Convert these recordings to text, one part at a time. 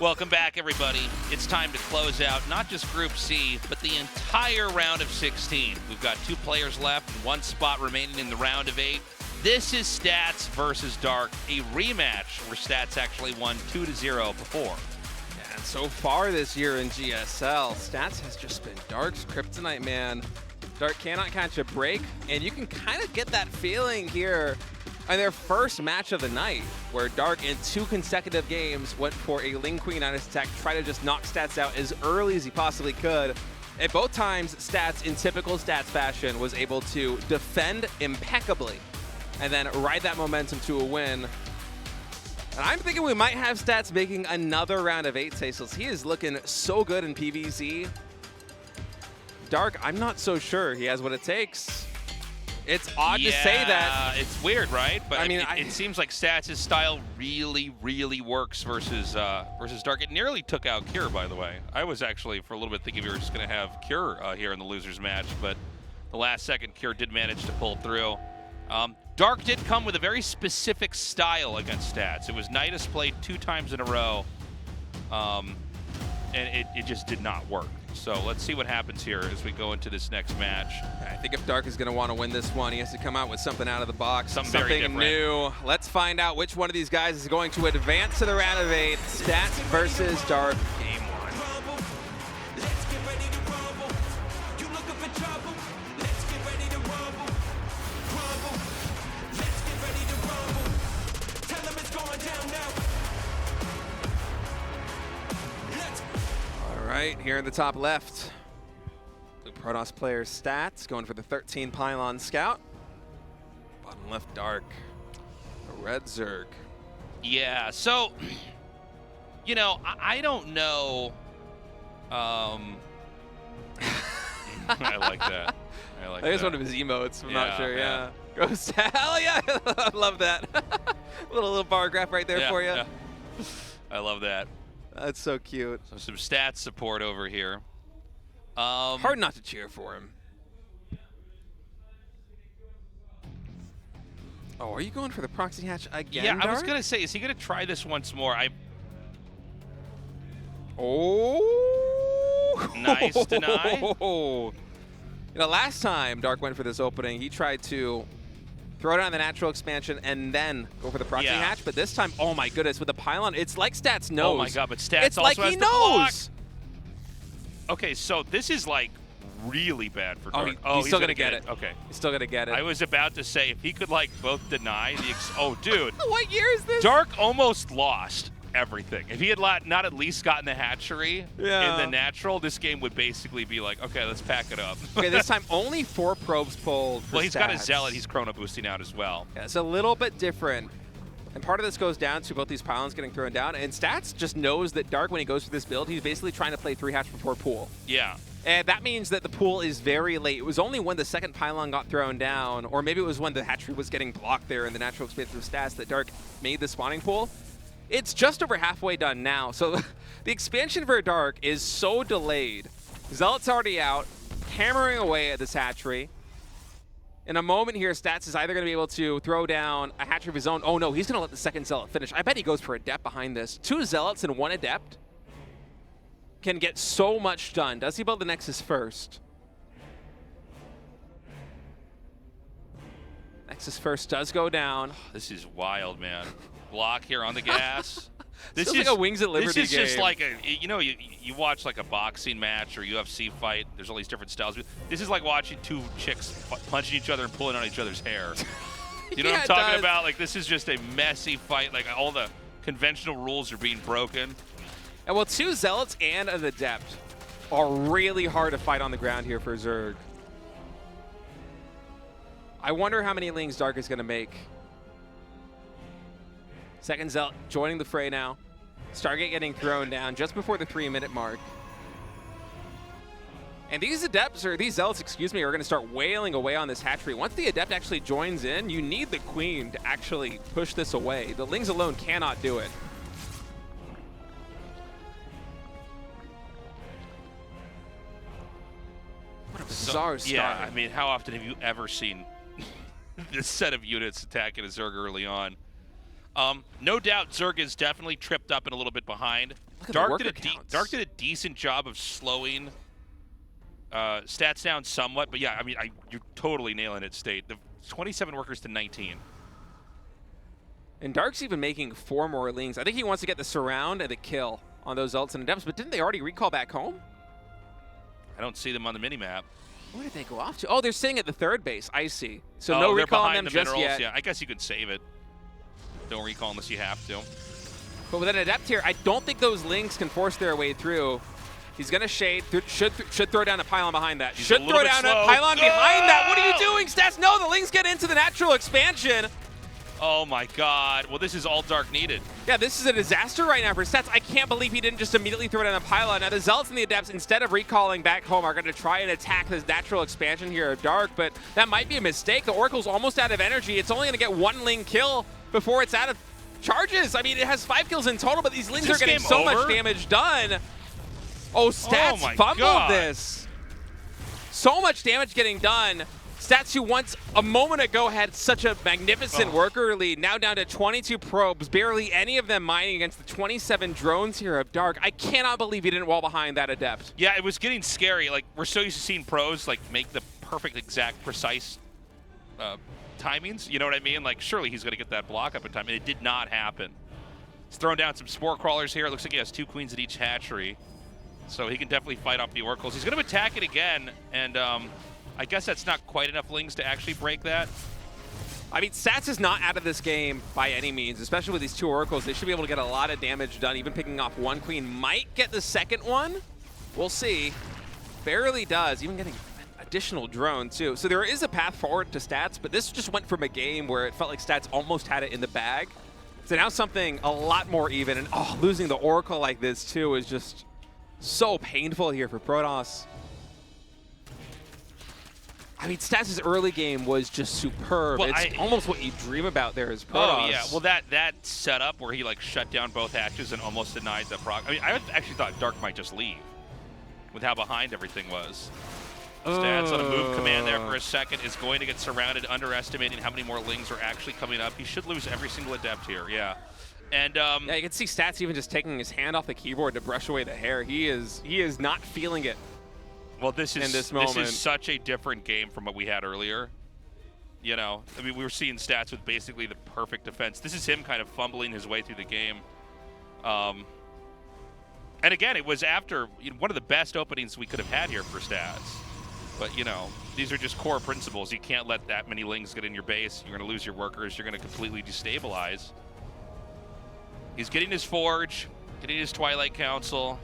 Welcome back, everybody. It's time to close out not just Group C, but the entire round of 16. We've got 2 players left and 1 spot remaining in the round of 8. This is Stats versus Dark, a rematch where Stats actually won 2-0 before. Yeah, and so far this year in GSL, Stats has just been Dark's kryptonite, man. Dark cannot catch a break, and you can kind of get that feeling here in their first match of the night, where Dark in 2 consecutive games went for a Ling Queen on his attack, try to just knock Stats out as early as he possibly could. And both times, Stats, in typical Stats fashion, was able to defend impeccably and then ride that momentum to a win. And I'm thinking we might have Stats making another round of 8 tables. He is looking so good in PvZ. Dark, I'm not so sure he has what it takes. It's odd to say that. It's weird, right? But I mean, it seems like Stats' style really, really works versus Dark. It nearly took out Cure, by the way. I was actually, for a little bit, thinking we were just going to have Cure here in the losers match, but the last second, Cure did manage to pull through. Dark did come with a very specific style against Stats. It was Nidus played 2 times in a row, and it just did not work. So let's see what happens here as we go into this next match. I think if Dark is going to want to win this one, he has to come out with something out of the box, something new. Let's find out which one of these guys is going to advance to the round of 8. Stats versus Dark, game 1. Right here in the top left, the Protoss player's Stats going for the 13 Pylon Scout. Bottom left, Dark, a red Zerg. Yeah, so, you know, I don't know. I like that. I like that. It's one of his emotes. I'm not sure. Yeah. Ghost. Hell yeah! I love that. little bar graph right there for you. Yeah. I love that. That's so cute. So some Stats support over here. Hard not to cheer for him. Oh, are you going for the proxy hatch again, Yeah, Dark? I was going to say, is he going to try this once more? Oh! Nice deny. You know, last time Dark went for this opening, he tried to throw down the natural expansion and then go for the proxy hatch. But this time, oh my goodness, with the pylon, it's like Stats knows. Oh my god, but Stats it's also like has he the block. knows. Okay, so this is like really bad for Dark. He's still gonna get it. Okay. He's still gonna get it. I was about to say, if he could like both deny the oh dude. What year is this? Dark almost lost everything. If he had not at least gotten the hatchery in the natural, this game would basically be like, okay, let's pack it up. Okay, this time only 4 probes pulled for Well, he's Stats. got a Zealot. He's chrono boosting out as well. Yeah, it's a little bit different. And part of this goes down to both these pylons getting thrown down. And Stats just knows that Dark, when he goes for this build, he's basically trying to play 3 hatch before pool. Yeah. And that means that the pool is very late. It was only when the second pylon got thrown down, or maybe it was when the hatchery was getting blocked there in the natural expansion of Stats, that Dark made the spawning pool. It's just over halfway done now. So the expansion for Dark is so delayed. Zealot's already out, hammering away at this hatchery. In a moment here, Stats is either going to be able to throw down a hatchery of his own. Oh no, he's going to let the second Zealot finish. I bet he goes for Adept behind this. 2 Zealots and 1 Adept can get so much done. Does he build the Nexus first? Nexus first does go down. This is wild, man. Block here on the gas. This is like a Wings at Liberty This is game. just like a, you know, you watch like a boxing match or UFC fight. There's all these different styles. This is like watching 2 chicks punching each other and pulling on each other's hair. You know what I'm talking about? Like, this is just a messy fight. Like, all the conventional rules are being broken. And well, 2 Zealots and an Adept are really hard to fight on the ground here for Zerg. I wonder how many Lings Dark is going to make. Second Zealot joining the fray now. Stargate getting thrown down just before the 3-minute mark. And these Adepts, or these Zealots, excuse me, are going to start wailing away on this hatchery. Once the Adept actually joins in, you need the Queen to actually push this away. The Lings alone cannot do it. What a bizarre start. Yeah, I mean, how often have you ever seen this set of units attacking a Zerg early on? No doubt Zerg is definitely tripped up and a little bit behind. Look at the Dark worker did counts. Dark did a decent job of slowing stats down somewhat, but yeah, I mean, you're totally nailing it, State. The 27 workers to 19. And Dark's even making 4 more lings. I think he wants to get the surround and the kill on those ults and adepts, but didn't they already recall back home? I don't see them on the minimap. Where did they go off to? Oh, they're sitting at the third base. I see. So Oh, no they're recall on behind them the just minerals. yet. Yeah, I guess you could save it. Don't recall unless you have to. But with an adept here, I don't think those lings can force their way through. He's going to shade. Should throw down a pylon behind that. He's should throw down a pylon behind that. What are you doing, Stats? No, the lings get into the natural expansion. Oh my god. Well, this is all Dark needed. Yeah, this is a disaster right now for Stats. I can't believe he didn't just immediately throw down a pylon. Now, the Zealots and the Adepts, instead of recalling back home, are going to try and attack this natural expansion here of Dark, but that might be a mistake. The Oracle's almost out of energy. It's only going to get 1 ling kill before it's out of charges. I mean, it has 5 kills in total, but these lings are getting so much damage done. Oh, Stats fumbled this. So much damage getting done. Stats, who once a moment ago had such a magnificent worker lead, now down to 22 probes, barely any of them mining against the 27 drones here of Dark. I cannot believe he didn't wall behind that adept. Yeah, it was getting scary. Like, we're so used to seeing pros like make the perfect, exact, precise timings. You know what I mean? Like, surely he's going to get that block up in time, and it did not happen. He's throwing down some spore crawlers here. It looks like he has 2 queens at each hatchery, so he can definitely fight off the oracles. He's going to attack it again, and I guess that's not quite enough lings to actually break that. I mean, Stats is not out of this game by any means, especially with these 2 oracles. They should be able to get a lot of damage done. Even picking off 1 queen might get the second one. We'll see. Barely does, even getting additional drone too. So there is a path forward to Stats, but this just went from a game where it felt like Stats almost had it in the bag. So now something a lot more even, and losing the oracle like this too is just so painful here for Protoss. I mean, Stats' early game was just superb. Well, it's almost what you dream about there as Protoss. Oh, yeah. Well, that setup where he, like, shut down both hatches and almost denied the proc. I mean, I actually thought Dark might just leave with how behind everything was. Stats on a move command there for a second is going to get surrounded, underestimating how many more lings are actually coming up. He should lose every single adept here, yeah. And yeah, you can see Stats even just taking his hand off the keyboard to brush away the hair. He is not feeling it. Well, this is moment. such a different game from what we had earlier. You know, I mean, we were seeing Stats with basically the perfect defense. This is him kind of fumbling his way through the game. And again, it was after one of the best openings we could have had here for Stats. But, you know, these are just core principles. You can't let that many lings get in your base. You're going to lose your workers. You're going to completely destabilize. He's getting his Forge, getting his Twilight Council.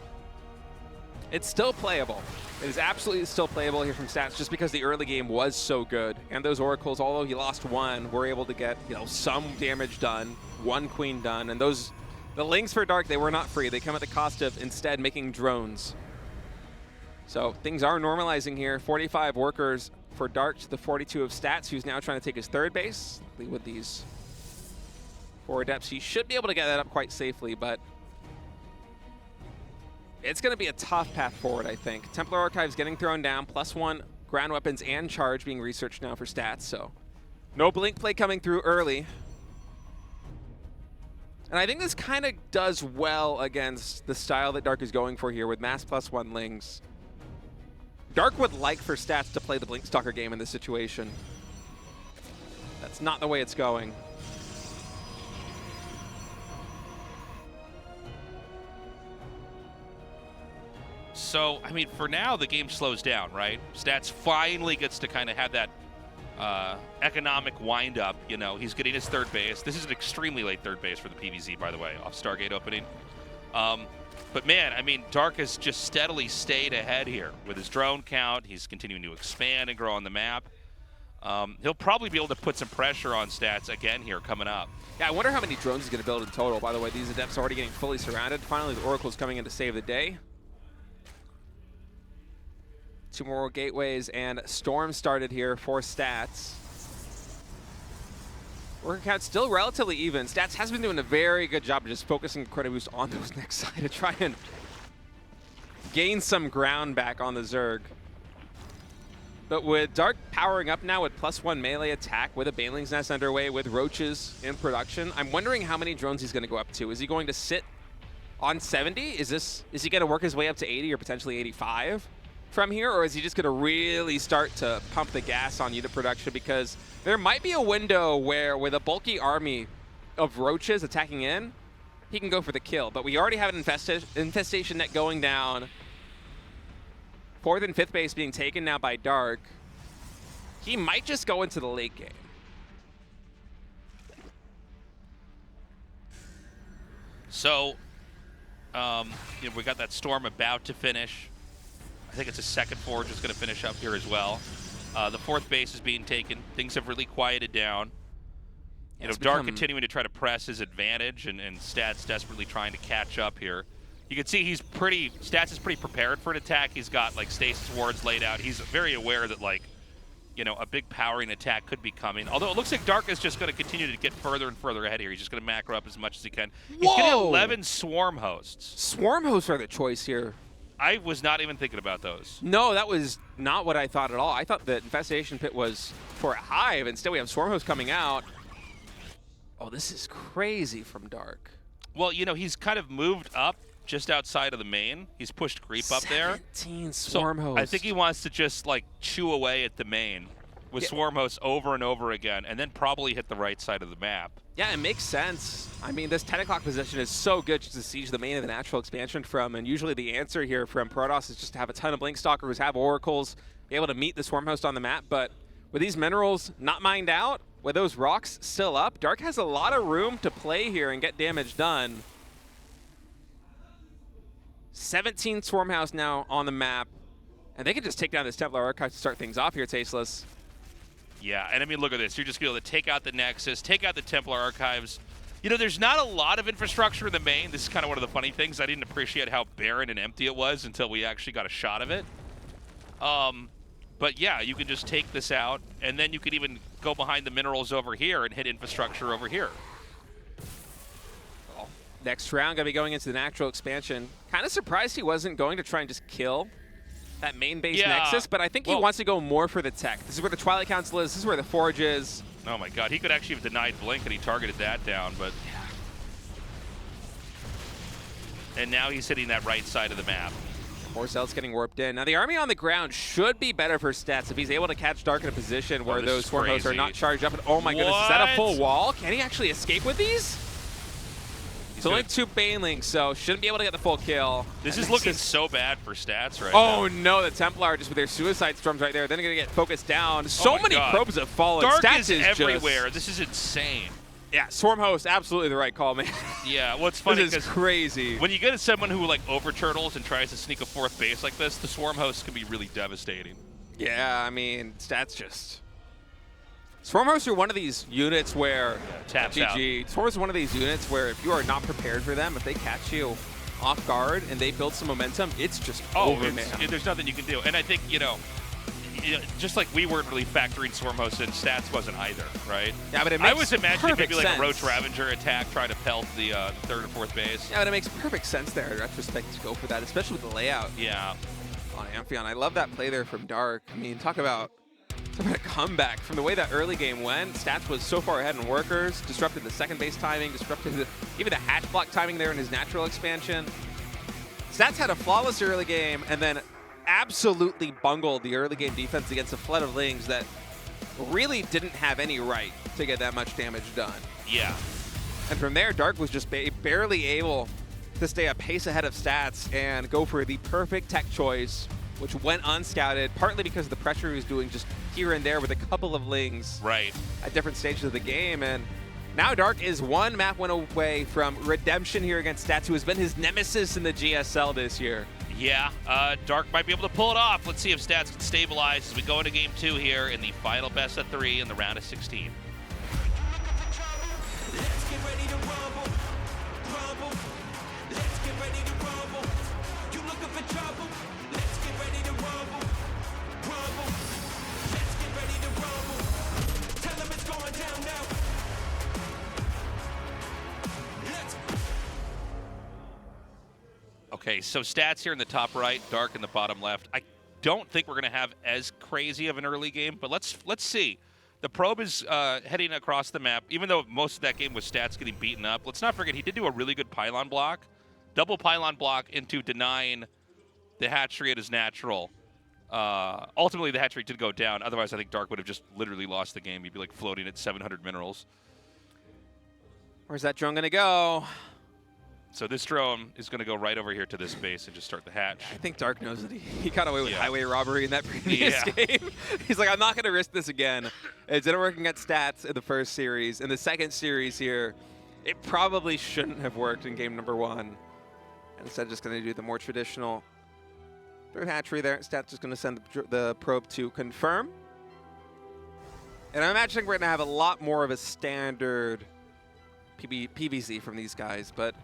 It's still playable. It is absolutely still playable here from Stats, just because the early game was so good. And those oracles, although he lost 1, were able to get, some damage done, 1 queen done. And the lings for Dark, they were not free. They come at the cost of instead making drones. So things are normalizing here. 45 workers for Dark to the 42 of Stats, who's now trying to take his third base. With these 4 adepts, he should be able to get that up quite safely, but it's going to be a tough path forward, I think. Templar Archives getting thrown down, +1 ground weapons and charge being researched now for Stats, so no blink play coming through early. And I think this kind of does well against the style that Dark is going for here with mass +1 lings. Dark would like for Stats to play the Blink Stalker game in this situation. That's not the way it's going. So, I mean, for now, the game slows down, right? Stats finally gets to kind of have that economic wind-up. He's getting his third base. This is an extremely late third base for the PVZ, by the way, off Stargate opening. But, man, I mean, Dark has just steadily stayed ahead here with his drone count. He's continuing to expand and grow on the map. He'll probably be able to put some pressure on Stats again here coming up. Yeah, I wonder how many drones he's going to build in total. By the way, these adepts are already getting fully surrounded. Finally, the Oracle's coming in to save the day. 2 more gateways, and Storm started here for Stats. Worker count still relatively even. Stats has been doing a very good job of just focusing credit boost on those next side to try and gain some ground back on the Zerg. But with Dark powering up now with +1 melee attack, with a Baneling's Nest underway, with Roaches in production, I'm wondering how many drones he's going to go up to. Is he going to sit on 70. Is he going to work his way up to 80 or potentially 85 from here, or is he just going to really start to pump the gas on unit production? Because there might be a window where, with a bulky army of roaches attacking in, he can go for the kill. But we already have an infestation net going down. 4th and 5th base being taken now by Dark. He might just go into the late game. So, we got that storm about to finish. I think it's a second forge that's going to finish up here as well. The 4th base is being taken. Things have really quieted down. Dark continuing to try to press his advantage, and Stats desperately trying to catch up here. You can see Stats is pretty prepared for an attack. He's got like stasis wards laid out. He's very aware that a big powering attack could be coming. Although it looks like Dark is just going to continue to get further and further ahead here. He's just going to macro up as much as he can. He's getting 11 swarm hosts. Swarm hosts are the choice here. I was not even thinking about those. No, that was not what I thought at all. I thought the infestation pit was for a hive. Instead, we have swarm hosts coming out. Oh, this is crazy from Dark. Well, he's kind of moved up just outside of the main. He's pushed creep up there. 17 swarm hosts. I think he wants to just chew away at the main with swarm hosts over and over again, and then probably hit the right side of the map. Yeah, it makes sense. I mean, this 10 o'clock position is so good just to siege the main of the natural expansion from, and usually the answer here from Protoss is just to have a ton of Blink Stalkers, have oracles, be able to meet the swarm host on the map. But with these minerals not mined out, with those rocks still up, Dark has a lot of room to play here and get damage done. 17 swarm house now on the map, and they can just take down this Templar Archive to start things off here, Tasteless. Yeah, and I mean, look at this. You're just going to be able to take out the Nexus, take out the Templar Archives. There's not a lot of infrastructure in the main. This is kind of one of the funny things. I didn't appreciate how barren and empty it was until we actually got a shot of it. But yeah, you can just take this out, and then you could even go behind the minerals over here and hit infrastructure over here. Next round, going to be going into the natural expansion. Kind of surprised he wasn't going to try and just kill that main base Nexus, but I think he wants to go more for the tech. This is where the Twilight Council is. This is where the Forge is. Oh my god, he could actually have denied Blink and he targeted that down, but... And now he's hitting that right side of the map. Orzel's getting warped in. Now the army on the ground should be better for Stats if he's able to catch Dark in a position where those swarm hosts are not charged up. And oh my goodness, is that a full wall? Can he actually escape with these? It's only 2 Banelings, so shouldn't be able to get the full kill. This is looking so bad for Stats right now. Oh no, the Templar just with their suicide storms right there. Then they're going to get focused down. So many probes have fallen. Dark Stats is everywhere. This is insane. Yeah, Swarm Host, absolutely the right call, man. Yeah, well, it's funny because crazy. When you get someone who over turtles and tries to sneak a 4th base like this, the Swarm Host can be really devastating. Yeah, I mean, Stats just... Swarm Hosts are one of these units where... Taps out. Swarm Hosts are one of these units where if you are not prepared for them, if they catch you off guard and they build some momentum, it's just over, man. There's nothing you can do. And I think, just like we weren't really factoring Swarm Hosts in, Stats wasn't either, right? Yeah, but it makes I was imagining maybe sense. a Roach Ravager attack trying to pelt the 3rd and 4th base. Yeah, but it makes perfect sense there in retrospect to go for that, especially with the layout. Yeah. On Amphion. I love that play there from Dark. I mean, talk about a comeback from the way that early game went. Stats was so far ahead in workers, disrupted the 2nd base timing, disrupted even the hatch block timing there in his natural expansion. Stats had a flawless early game and then absolutely bungled the early game defense against a flood of Lings that really didn't have any right to get that much damage done. Yeah. And from there, Dark was just barely able to stay a pace ahead of Stats and go for the perfect tech choice, which went unscouted, partly because of the pressure he was doing just here and there with a couple of Lings at different stages of the game. And now Dark is 1 map win away from redemption here against Stats, who has been his nemesis in the GSL this year. Yeah, Dark might be able to pull it off. Let's see if Stats can stabilize as we go into game 2 here in the final best of 3 in the round of 16. Let's get ready to rumble, rumble. Let's get ready to rumble. You looking for trouble? Let's get ready to rumble, rumble. Let's get ready to rumble. Tell them it's going down now. Let's. Okay, so Stats here in the top right, Dark in the bottom left. I don't think we're going to have as crazy of an early game, but let's see. The probe is heading across the map, even though most of that game was Stats getting beaten up. Let's not forget, he did do a really good pylon block double pylon block into denying the hatchery at his natural. Ultimately, the hatchery did go down. Otherwise, I think Dark would have just literally lost the game. He'd be like floating at 700 minerals. Where's that drone going to go? So this drone is going to go right over here to this base and just start the hatch. I think Dark knows that he got away with Yeah. highway robbery in that previous game. He's like, I'm not going to risk this again. It didn't work against Stats in the first series. In the second series here, it probably shouldn't have worked in game number 1. And instead, just going to do the more traditional third hatchery there. Stats just going to send the probe to confirm. And I'm imagining we're going to have a lot more of a standard PVZ from these guys, but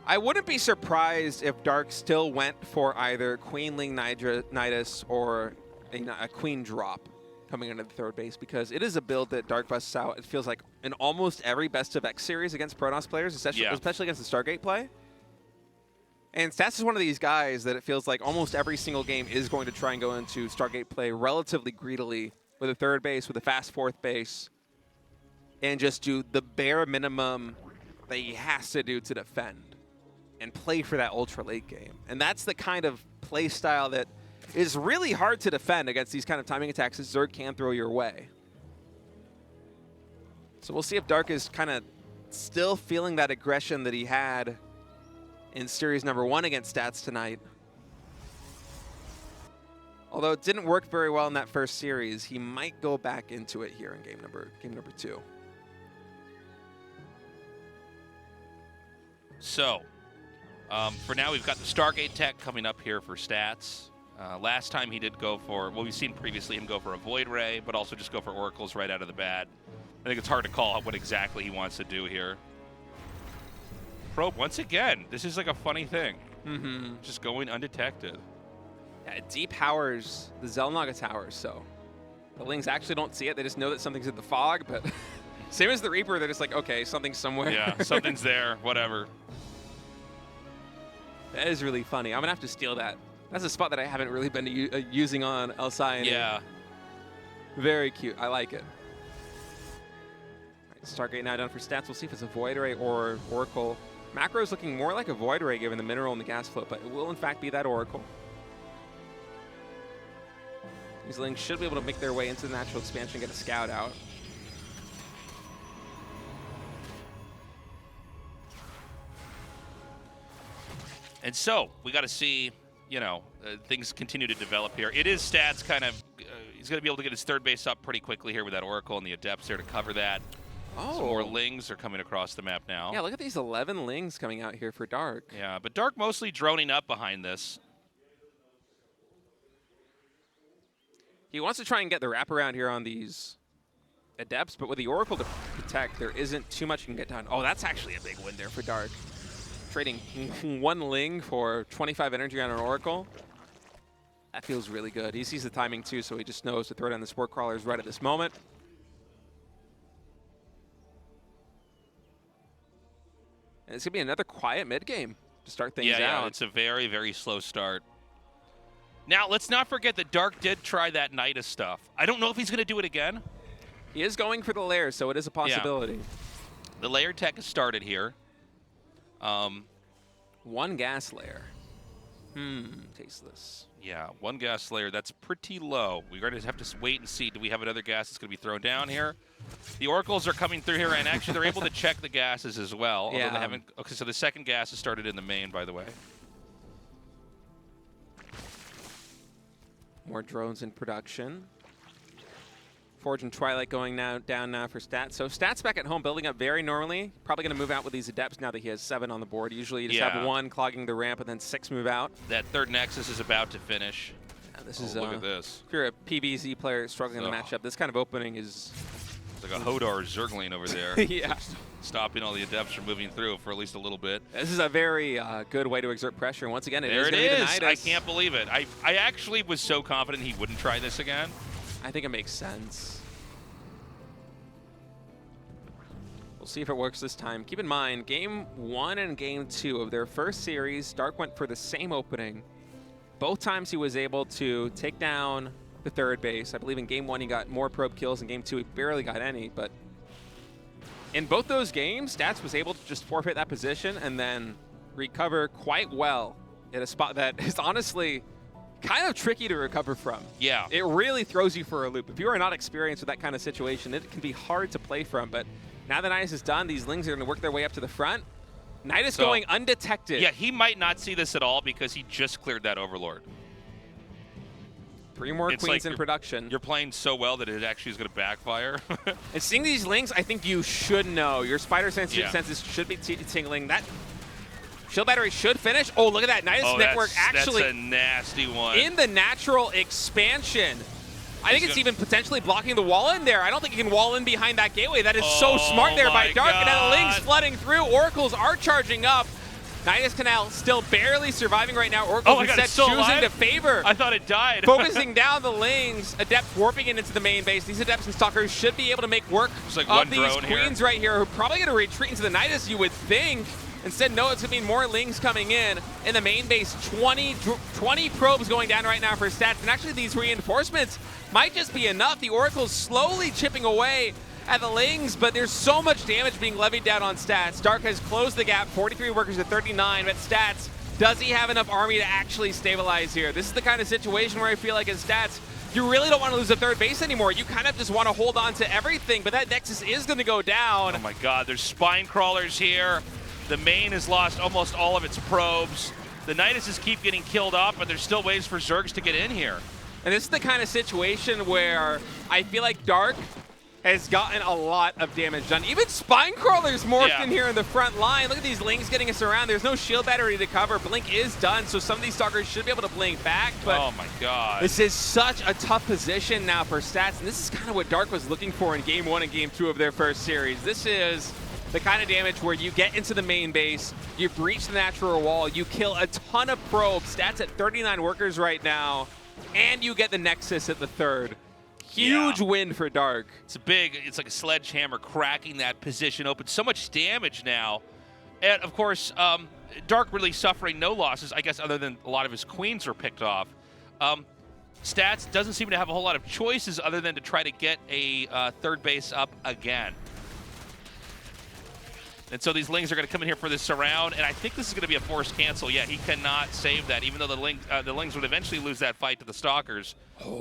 I wouldn't be surprised if Dark still went for either Queenling Nidus or a Queen drop coming into the third base, because it is a build that Dark busts out, it feels like, in almost every Best of X series against Protoss players, especially against the Stargate play. And Stats is one of these guys that it feels like almost every single game is going to try and go into Stargate play relatively greedily with a third base, with a fast fourth base, and just do the bare minimum that he has to do to defend and play for that ultra late game. And that's the kind of play style that is really hard to defend against these kind of timing attacks that Zerg can throw your way. So we'll see if Dark is kind of still feeling that aggression that he had in series number 1 against Stats tonight. Although it didn't work very well in that first series, he might go back into it here in game number 2. So, for now, we've got the Stargate tech coming up here for Stats. Last time he did go for, well, we've seen previously him go for a Void Ray, but also just go for Oracles right out of the bat. I think it's hard to call out what exactly he wants to do here. Probe, once again, this is like a funny thing. Just going undetected. Yeah, it depowers the Xel'Naga towers, so the Lings actually don't see it. They just know that something's in the fog, but same as the Reaper, they're just like, okay, something's somewhere. Yeah, something's there, whatever. That is really funny. I'm going to have to steal that. That's a spot that I haven't really been using on Elsa. Yeah. Very cute. I like it. All right, Stargate now done for Stats. We'll see if it's a Void Ray or Oracle. Macro is looking more like a Void Ray given the mineral and the gas flow, but it will in fact be that Oracle. These Lings should be able to make their way into the natural expansion and get a scout out. And so, we got to see, you know, things continue to develop here. It is Stats kind of, he's going to be able to get his third base up pretty quickly here with that Oracle and the Adepts there to cover that. Oh. Some more Lings are coming across the map now. Yeah, look at these 11 Lings coming out here for Dark. Yeah, but Dark mostly droning up behind this. He wants to try and get the wraparound here on these Adepts, but with the Oracle to protect, there isn't too much you can get done. Oh, that's actually a big win there for Dark. Trading 1 Ling for 25 energy on an Oracle. That feels really good. He sees the timing too, so he just knows to throw down the Sport Crawlers right at this moment. And it's going to be another quiet mid-game to start things out. Yeah, it's a very, very slow start. Now, let's not forget that Dark did try that Nidus stuff. I don't know if he's going to do it again. He is going for the layers, so it is a possibility. Yeah. The layer tech has started here. 1 gas layer. Tasteless. Yeah, 1 gas layer. That's pretty low. We're going to have to wait and see. Do we have another gas that's going to be thrown down here? The Oracles are coming through here, and actually they're able to check the gases as well. Although they haven't. Okay, so the second gas has started in the main, by the way. More drones in production. Forge and Twilight going down now for Stats. So Stats back at home, building up very normally. Probably going to move out with these Adepts now that he has 7 on the board. Usually you just have 1 clogging the ramp and then 6 move out. That third Nexus is about to finish. Yeah, this is look at this. If you're a PBZ player struggling in the matchup, this kind of opening is... It's like a Hodor Zergling over there. Yeah. Stopping all the Adepts from moving through for at least a little bit. This is a very good way to exert pressure. And once again, there it is. I can't believe it. I actually was so confident he wouldn't try this again. I think it makes sense. We'll see if it works this time. Keep in mind, Game 1 and Game 2 of their first series, Dark went for the same opening. Both times he was able to take down the third base. I believe in Game 1 he got more probe kills. In Game 2 he barely got any, but in both those games, Stats was able to just forfeit that position and then recover quite well in a spot that is honestly kind of tricky to recover from. Yeah. It really throws you for a loop. If you are not experienced with that kind of situation, it can be hard to play from. But now that Nidus is done, these Lings are going to work their way up to the front. Nidus going undetected. Yeah, he might not see this at all because he just cleared that Overlord. 3 more It's Queens like in production. You're playing so well that it actually is going to backfire. And seeing these Lings, I think you should know. Your Spider senses should be tingling. That shield battery should finish. Oh, look at that. Nidus Network actually that's a nasty one. in the natural expansion. I think it's even potentially blocking the wall in there. I don't think you can wall in behind that gateway. That is so smart there by Dark. And now the Lings flooding through. Oracles are charging up. Nidus Canal still barely surviving right now. Oracles instead choosing to favor. I thought it died. Focusing down the Lings. Adepts warping it into the main base. These Adepts and Stalkers should be able to make work like of these Queens here. right here, who are probably going to retreat into the Nidus, you would think. Instead, no, it's going to be more Lings coming in the main base. 20 probes going down right now for Stats. And actually, these reinforcements might just be enough. The Oracle's slowly chipping away at the Lings, but there's so much damage being levied down on Stats. Dark has closed the gap, 43 workers to 39, but Stats, does he have enough army to actually stabilize here? This is the kind of situation where I feel like as Stats, you really don't want to lose the third base anymore. You kind of just want to hold on to everything, but that Nexus is going to go down. Oh my god, there's spine crawlers here. The main has lost almost all of its probes. The Niduses keep getting killed off, but there's still ways for Zergs to get in here. And this is the kind of situation where I feel like Dark has gotten a lot of damage done. Even Spine Crawler's morphed in here in the front line. Look at these Lings getting us around. There's no shield battery to cover. Blink is done, so some of these Stalkers should be able to blink back. But oh my god. This is such a tough position now for Stats, and this is kind of what Dark was looking for in Game 1 and Game 2 of their first series. This is the kind of damage where you get into the main base, you breach the natural wall, you kill a ton of probes. Stats at 39 workers right now, and you get the Nexus at the third. Huge win for Dark. It's like a sledgehammer cracking that position open. So much damage now. And of course, Dark really suffering no losses, I guess, other than a lot of his Queens were picked off. Stats doesn't seem to have a whole lot of choices other than to try to get a third base up again. And so these Lings are going to come in here for this surround, and I think this is going to be a forced cancel. Yeah, he cannot save that, even though the Lings would eventually lose that fight to the Stalkers.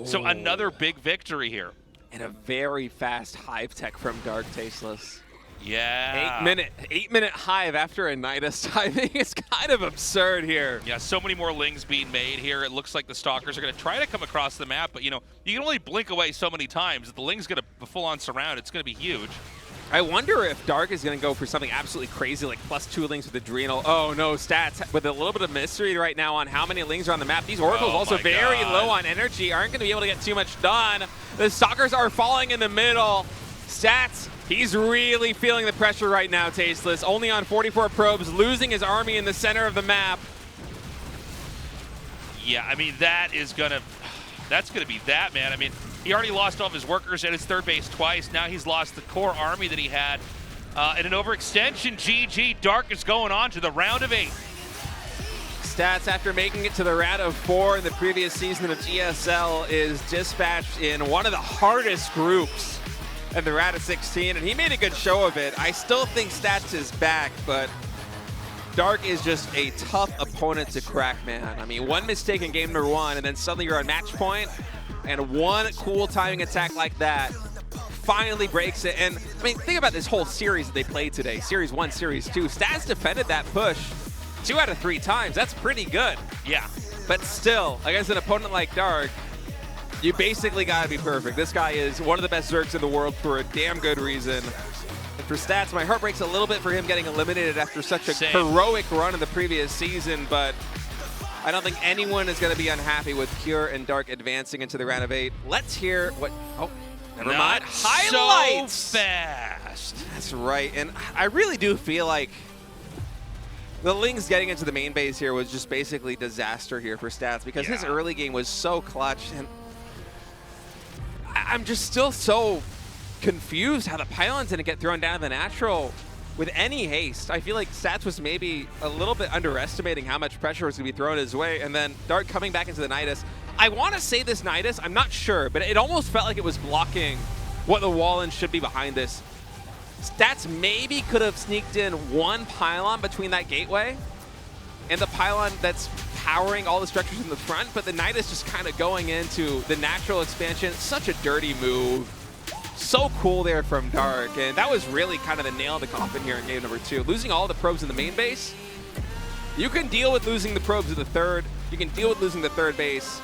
So another big victory here. And a very fast hive tech from Dark Tasteless. Yeah. 8-minute hive after a Nidus timing. It's kind of absurd here. Yeah, so many more Lings being made here. It looks like the Stalkers are going to try to come across the map, but you know, you can only blink away so many times. If the Lings get a full-on surround, it's going to be huge. I wonder if Dark is going to go for something absolutely crazy, like +2 Lings with Adrenal. Oh no, Stats with a little bit of mystery right now on how many Lings are on the map. These Oracles also very low on energy, aren't going to be able to get too much done. The Stalkers are falling in the middle. Stats, he's really feeling the pressure right now, Tasteless. Only on 44 probes, losing his army in the center of the map. Yeah, I mean, that's going to be that, man. I mean, he already lost all of his workers at his third base twice. Now he's lost the core army that he had. In an overextension, GG. Dark is going on to the round of 8. Stats, after making it to the round of 4 in the previous season of GSL, is dispatched in one of the hardest groups in the round of 16, and he made a good show of it. I still think Stats is back, but Dark is just a tough opponent to crack, man. I mean, one mistake in game number 1, and then suddenly you're on match point, and one cool timing attack like that finally breaks it. And I mean, think about this whole series that they played today. Series 1, Series 2. Stats defended that push 2 out of 3 times. That's pretty good. Yeah. But still, against an opponent like Dark, you basically got to be perfect. This guy is one of the best Zergs in the world for a damn good reason. And for Stats, my heart breaks a little bit for him getting eliminated after such a heroic run in the previous season, but I don't think anyone is going to be unhappy with Pure and Dark advancing into the round of 8. Let's hear what... Oh, never mind. Highlights! So fast. That's right. And I really do feel like the Lings getting into the main base here was just basically disaster here for Stats, because his early game was so clutch. And I'm just still so confused how the pylons didn't get thrown down to the natural with any haste. I feel like Stats was maybe a little bit underestimating how much pressure was going to be thrown his way, and then Dark coming back into the Nidus. I want to say this Nidus, I'm not sure, but it almost felt like it was blocking what the wall-in should be behind this. Stats maybe could have sneaked in one pylon between that gateway and the pylon that's powering all the structures in the front, but the Knight is just kind of going into the natural expansion. Such a dirty move. So cool there from Dark, and that was really kind of the nail in the coffin here in game number 2. Losing all the probes in the main base, you can deal with losing the probes in the third, you can deal with losing the third base,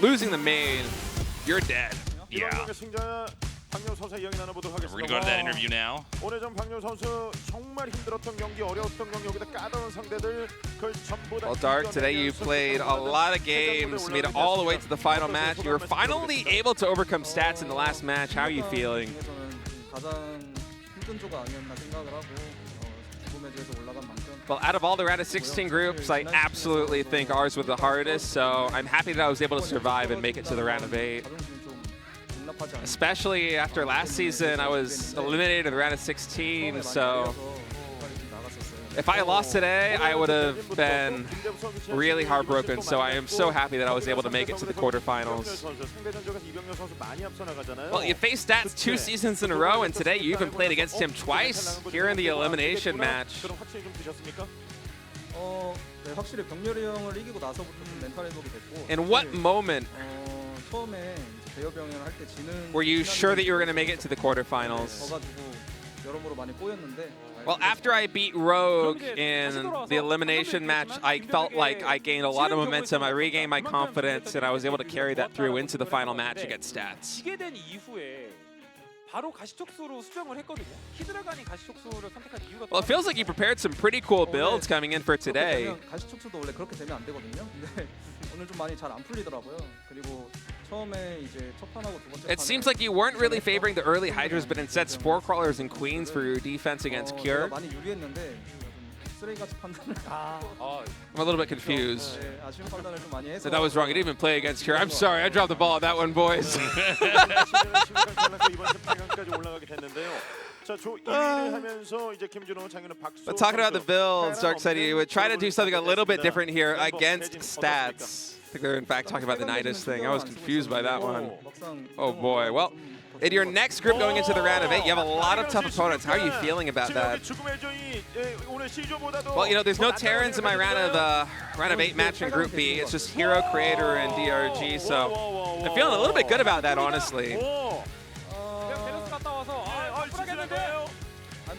losing the main, you're dead. Yeah. 박명 이야기 나눠보도록 하겠습니다. We're gonna go to that interview now. 오늘 전 박명 선수 정말 힘들었던 경기, 어려웠던 경기, 여기다 까다로운 상대들 그걸 전부 다 Well, Dark, today you played a lot of games, made it all the way to the final match. You were finally able to overcome Stats in the last match. How are you feeling? 가장 힘든 조가 아니었나 생각을 하고 두 매주에서 올라간 만큼 Well, out of all the round of 16 groups, I absolutely think ours was the hardest, so I'm happy that I was able to survive and make it to the round of 8. 자존심이 좀 용납하지 않는 Especially after last season, I was eliminated in the round of 16, so if I lost today, I would have been really heartbroken, so I am so happy that I was able to make it to the quarterfinals. Well, you faced Stats 2 seasons in a row, and today you even played against him twice here in the elimination match. 네, 확실히 병렬이 형을 이기고 나서부터 좀 멘탈 회복이 됐고 In what moment 처음에 대여병 형을 할 때 지는 were you sure that you were going to make it to the quarterfinals? 져가지고 여러모로 많이 꼬였는데 Well, after I beat Rogue in the elimination match, I felt like I gained a lot of momentum. I regained my confidence, and I was able to carry that through into the final match against Stats. 이게 된 이후에 바로 가시촉수로 수정을 했거든요. 히드라간이 가시촉수를 선택한 이유가 Well, it feels like you prepared some pretty cool builds coming in for today. 가시촉수도 원래 그렇게 되면 안 되거든요. 근데 오늘 좀 많이 잘 안 풀리더라고요. 그리고 처음에 이제 첫 판하고 두 번째 It seems like you weren't really favoring the early Hydras, but instead Spore Crawlers and Queens for your defense against Cure. 많이 유리했는데 좀 쓰레기같이 판단을 I'm a little bit confused. 네, 아쉬운 판단을 좀 많이 해서 So that was wrong. I didn't even play against Cure. I'm sorry. I dropped the ball on that one, boys. But talking about the builds, Dark said you would try to do something a little bit different here against Stats. I think they're in fact talking about the Nidus thing. I was confused by that one. Oh boy. Well, in your next group going into the round of 8, you have a lot of tough opponents. How are you feeling about that? Well, you know, there's no Terrans in my round of 8 match in Group B. It's just Hero, Creator, and DRG. So I'm feeling a little bit good about that, honestly.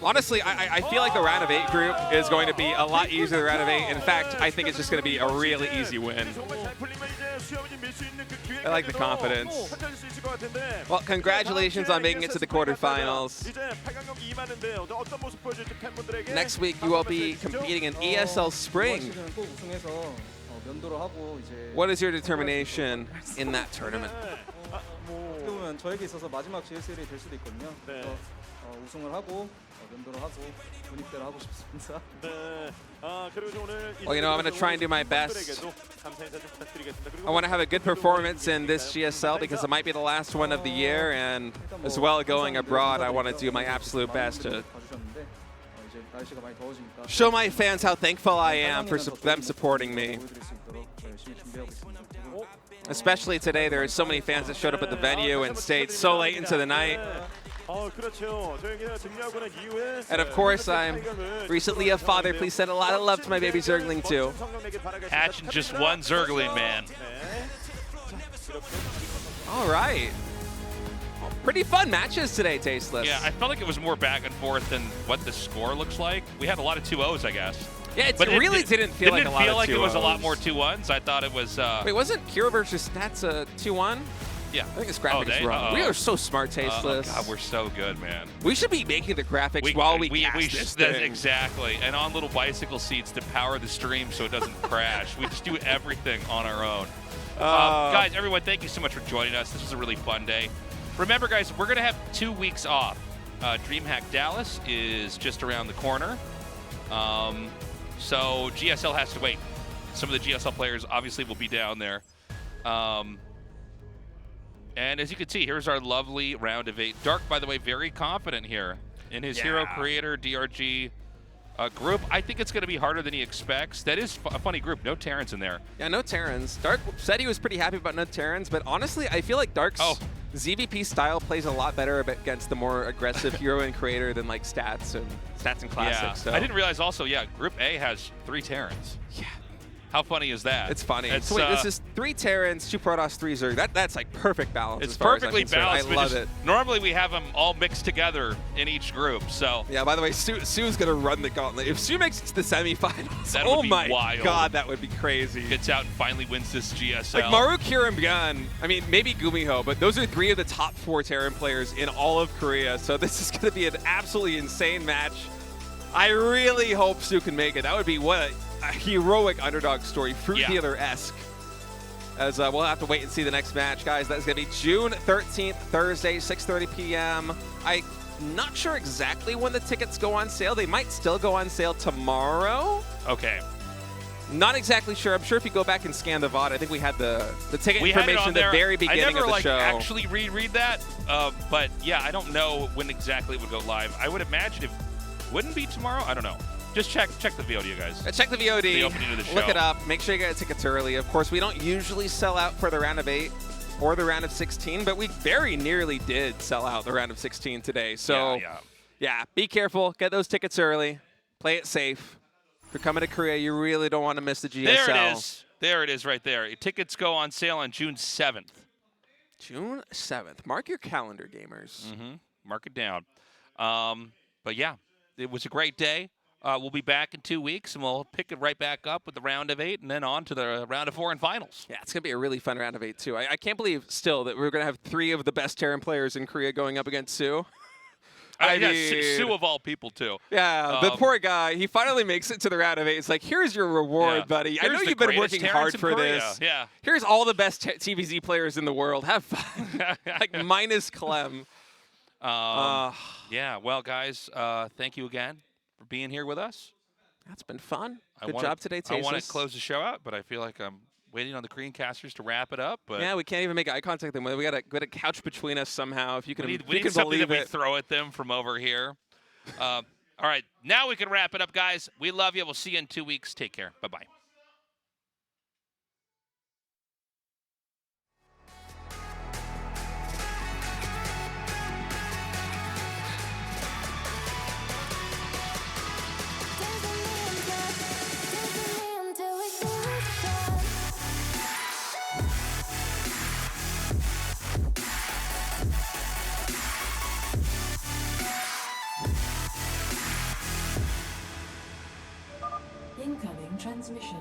Honestly, I feel like the round of 8 group is going to be a lot easier than the round of 8. In fact, I think it's just going to be a really easy win. I like the confidence. Well, congratulations on making it to the quarterfinals. Next week, you will be competing in ESL Spring. What is your determination in that tournament? 어떻게 보면 저에게 있어서 마지막 GSL이 될 수도 있거든요. 그래서 우승을 하고 면도를 하고 분입대를 하고 싶습니다. Well, you know, I'm going to try and do my best. I want to have a good performance in this GSL because it might be the last one of the year, and as well going abroad, I want to do my absolute best to show my fans how thankful I am for them supporting me. Especially today, there are so many fans that showed up at the venue and stayed so late into the night. And of course, I'm recently a father. Please send a lot of love to my baby Zergling too. Hatching just one Zergling, man. All right. Pretty fun matches today, Tasteless. Yeah, I felt like it was more back and forth than what the score looks like. We had a lot of 2-0s, I guess. Yeah, it But really didn't feel like a lot of 2-0s. Didn't it feel like it was a lot more 2-1s? I thought it was... Wait, wasn't Cure versus Stats a 2-1? Yeah. I think this graphic is wrong. We are so smart, Tasteless. God, we're so good, man. We should be making the graphics while we cast this thing. Exactly. And on little bicycle seats to power the stream so it doesn't crash. We just do everything on our own. Guys, everyone, thank you so much for joining us. This was a really fun day. Remember, guys, we're going to have 2 weeks off. DreamHack Dallas is just around the corner. So GSL has to wait. Some of the GSL players obviously will be down there. And as you can see, here's our lovely round of 8. Dark, by the way, very confident here in his Hero Creator DRG group. I think it's going to be harder than he expects. That is a funny group. No Terrans in there. Yeah, no Terrans. Dark said he was pretty happy about no Terrans, but honestly, I feel like Dark's ZVP style plays a lot better against the more aggressive hero and creator than like stats and classics. Yeah. So. I didn't realize also, yeah, Group A has 3 Terrans. Yeah. How funny is that? It's funny. It's, So wait, this is 3 Terrans, 2 Protoss, 3 Zerg. That's like perfect balance. It's as far as I'm perfectly concerned. balanced. I but love just- it. Normally we have them all mixed together in each group, so Yeah, by the way, Sue's going to run the gauntlet. If Sue makes it to the semifinals, That would oh be my wild. god, that would be crazy. gets out and finally wins this GSL. Like Maru, Kira, and Bjorn, I mean, maybe Gumiho, but those are 3 of the top 4 Terran players in all of Korea, so this is going to be an absolutely insane match. I really hope Sue can make it. That would be what a heroic underdog story, Fruit Yeah. Healer-esque. As we'll have to wait and see the next match, guys. That's going to be June 13th, Thursday, 6:30 p.m. I'm not sure exactly when the tickets go on sale. They might still go on sale tomorrow. Okay. Not exactly sure. I'm sure if you go back and scan the VOD, I think we had the ticket We had it information on at the there. very beginning I never of the show. actually reread that, but yeah, I don't know when exactly it would go live. I would imagine it wouldn't be tomorrow. I don't know. Just check the VOD, you guys. Check the VOD. The opening of the Look show. it up. Make sure you get tickets early. Of course, we don't usually sell out for the round of 8 or the round of 16, but we very nearly did sell out the round of 16 today. So, yeah, be careful. Get those tickets early. Play it safe. If you're coming to Korea, you really don't want to miss the GSL. There it is. There it is right there. Tickets go on sale on June 7th. June 7th. Mark your calendar, gamers. Mark it down. But yeah, it was a great day. We'll be back in 2 weeks, and we'll pick it right back up with the round of 8 and then on to the round of 4 and finals. Yeah, it's going to be a really fun round of 8, too. I can't believe still that we're going to have 3 of the best Terran players in Korea going up against Sue. I yeah, mean, Sue of all people, too. Yeah, the poor guy, he finally makes it to the round of 8. It's like, here's your reward, Yeah. buddy. I Here's know the you've been greatest working Terrans hard in for Korea. this. Yeah. Here's all the best TVZ players in the world. Have fun. Like, minus Clem. Yeah, well, guys, thank you again for being here with us. That's been fun. I Good wanna- job today, I want Tasis. to close the show out, but I feel like I'm waiting on the Korean casters to wrap it up. But Yeah, we can't even make eye contact with them. We got a couch between us somehow. If you can, we if need you can something believe that we it. throw at them from over here. All right, now we can wrap it up, guys. We love you. We'll see you in 2 weeks. Take care. Bye-bye. Incoming transmission.